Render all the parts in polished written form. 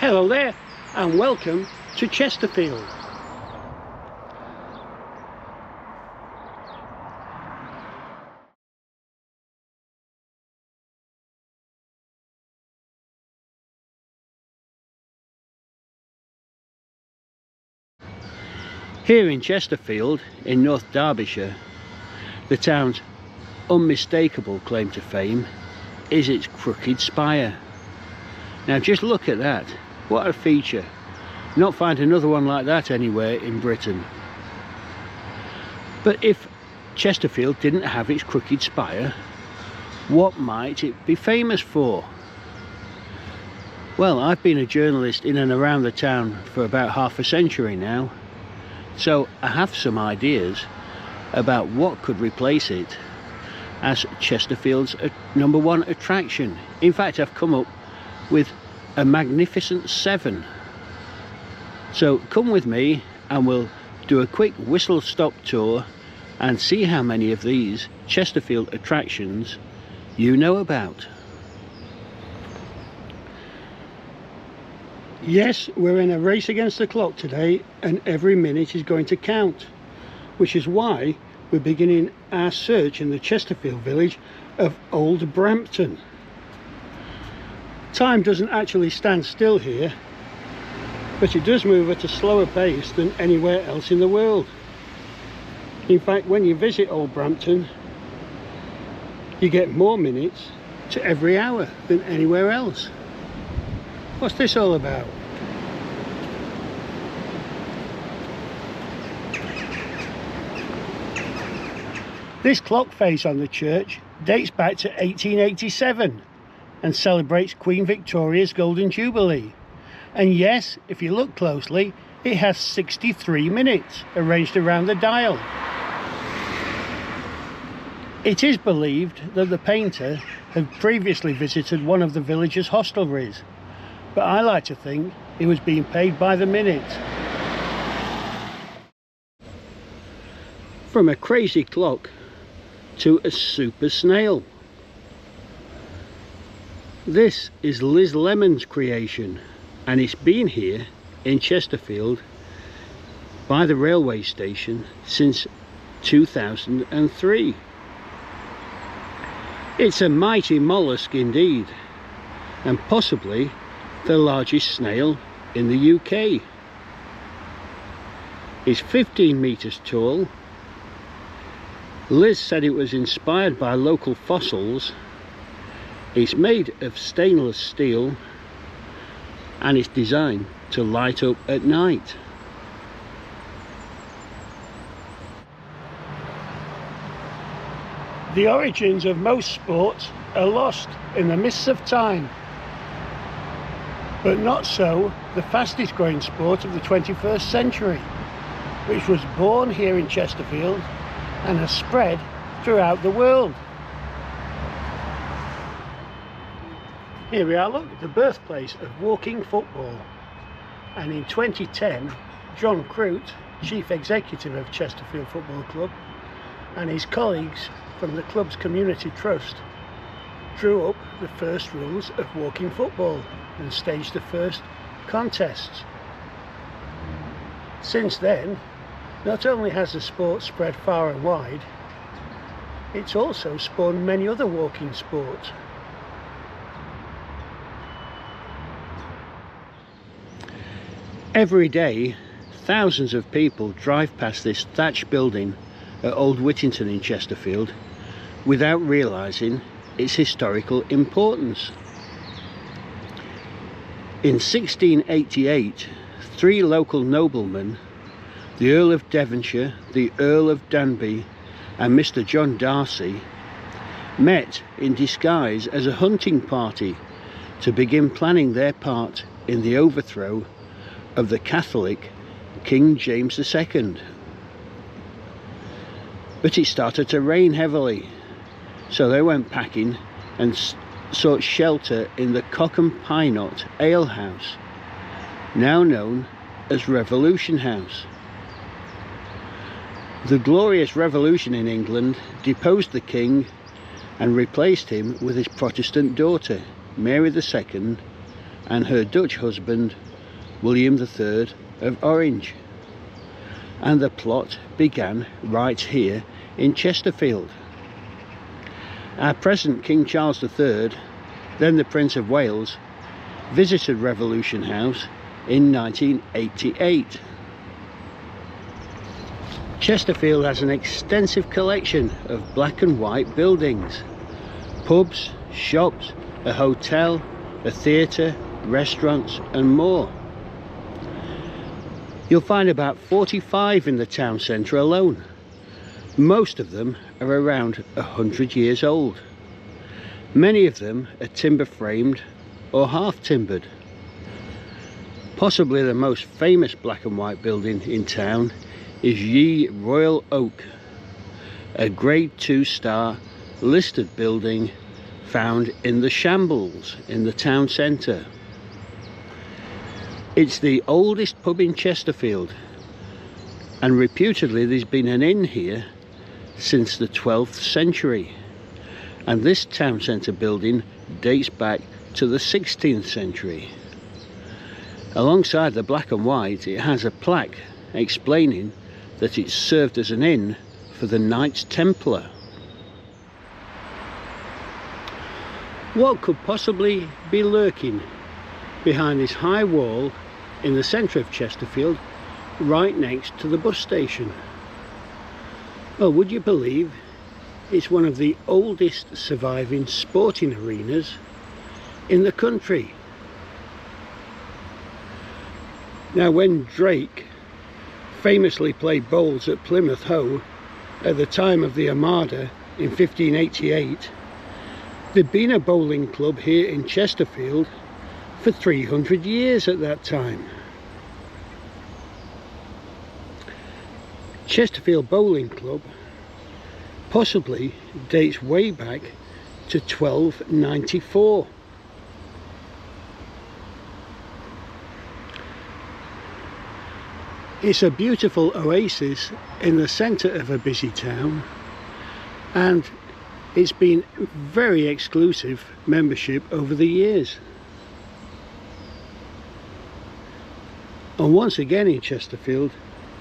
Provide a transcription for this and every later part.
Hello there and welcome to Chesterfield. Here in Chesterfield in North Derbyshire, the town's unmistakable claim to fame is its crooked spire. Now just look at that, what a feature. Not find another one like that anywhere in Britain. But if Chesterfield didn't have its crooked spire, what might it be famous for? Well, I've been a journalist in and around the town for about half a century now, so I have some ideas about what could replace it as Chesterfield's #1 attraction. In fact, I've come up with a magnificent 7. So come with me and we'll do a quick whistle-stop tour and see how many of these Chesterfield attractions you know about. Yes, we're in a race against the clock today and every minute is going to count, which is why we're beginning our search in the Chesterfield village of Old Brampton. Time doesn't actually stand still here, but it does move at a slower pace than anywhere else in the world. In fact, when you visit Old Brampton, you get more minutes to every hour than anywhere else. What's this all about? This clock face on the church dates back to 1887 and celebrates Queen Victoria's Golden Jubilee. And yes, if you look closely, it has 63 minutes arranged around the dial. It is believed that the painter had previously visited one of the villagers' hostelries, but I like to think he was being paid by the minute. From a crazy clock to a super snail. This is Liz Lemon's creation, and it's been here in Chesterfield by the railway station since 2003. It's a mighty mollusk indeed, and possibly the largest snail in the UK. It's 15 meters tall. Liz said it was inspired by local fossils. It's made of stainless steel and it's designed to light up at night. The origins of most sports are lost in the mists of time, but not so the fastest growing sport of the 21st century, which was born here in Chesterfield and has spread throughout the world. Here we are, look, the birthplace of walking football. And in 2010, John Crute, Chief Executive of Chesterfield Football Club, and his colleagues from the club's community trust drew up the first rules of walking football and staged the first contests. Since then, not only has the sport spread far and wide, it's also spawned many other walking sports. Every day, thousands of people drive past this thatched building at Old Whittington in Chesterfield without realising its historical importance. In 1688, 3 local noblemen, the Earl of Devonshire, the Earl of Danby and Mr. John Darcy, met in disguise as a hunting party to begin planning their part in the overthrow of the Catholic King James II. But it started to rain heavily, so they went packing and sought shelter in the Cock and Pie Knot Ale House, now known as Revolution House. The Glorious Revolution in England deposed the king and replaced him with his Protestant daughter, Mary II, and her Dutch husband William III of Orange, and the plot began right here in Chesterfield. Our present King Charles III, then the Prince of Wales, visited Revolution House in 1988. Chesterfield has an extensive collection of black and white buildings, pubs, shops, a hotel, a theatre, restaurants and more. You'll find about 45 in the town centre alone. Most of them are around 100 years old. Many of them are timber framed or half timbered. Possibly the most famous black and white building in town is Ye Royal Oak, a grade 2-star listed building found in the Shambles in the town centre. It's the oldest pub in Chesterfield, and reputedly there's been an inn here since the 12th century, and this town centre building dates back to the 16th century. Alongside the black and white, it has a plaque explaining that it served as an inn for the Knights Templar. What could possibly be lurking behind this high wall in the centre of Chesterfield, right next to the bus station? Well, would you believe it's one of the oldest surviving sporting arenas in the country. Now, when Drake famously played bowls at Plymouth Hoe at the time of the Armada in 1588, there'd been a bowling club here in Chesterfield for 300 years at that time. Chesterfield Bowling Club possibly dates way back to 1294. It's a beautiful oasis in the centre of a busy town, and it's been very exclusive membership over the years. And once again in Chesterfield,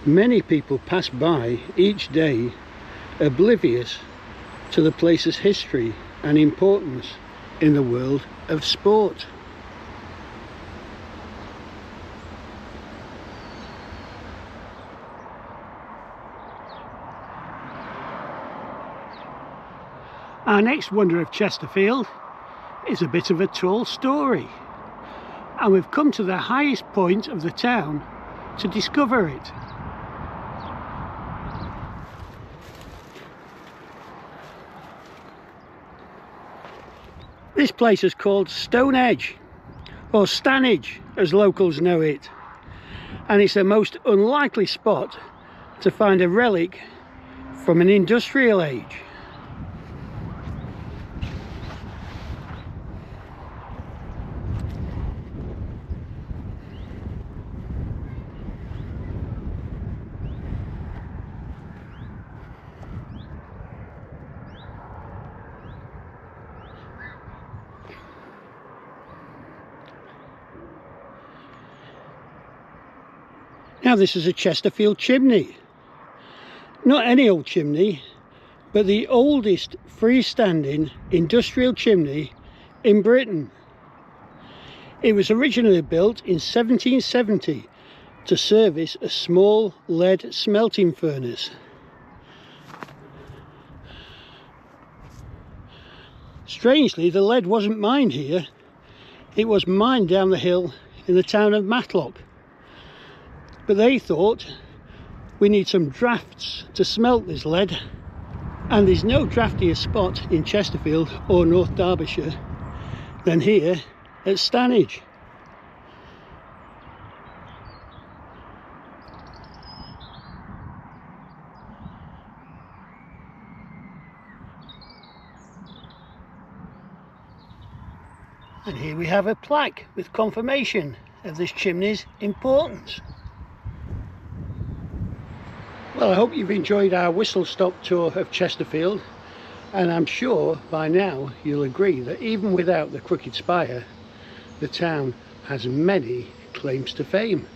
many people pass by each day oblivious to the place's history and importance in the world of sport. Our next wonder of Chesterfield is a bit of a tall story, and we've come to the highest point of the town to discover it. This place is called Stonehenge, or Stanage as locals know it, and it's the most unlikely spot to find a relic from an industrial age. Now, this is a Chesterfield chimney. Not any old chimney, but the oldest freestanding industrial chimney in Britain. It was originally built in 1770 to service a small lead smelting furnace. Strangely, the lead wasn't mined here. It was mined down the hill in the town of Matlock. But they thought, we need some drafts to smelt this lead, and there's no draftier spot in Chesterfield or North Derbyshire than here at Stanage. And here we have a plaque with confirmation of this chimney's importance. Well, I hope you've enjoyed our whistle-stop tour of Chesterfield, and I'm sure by now you'll agree that even without the crooked spire, the town has many claims to fame.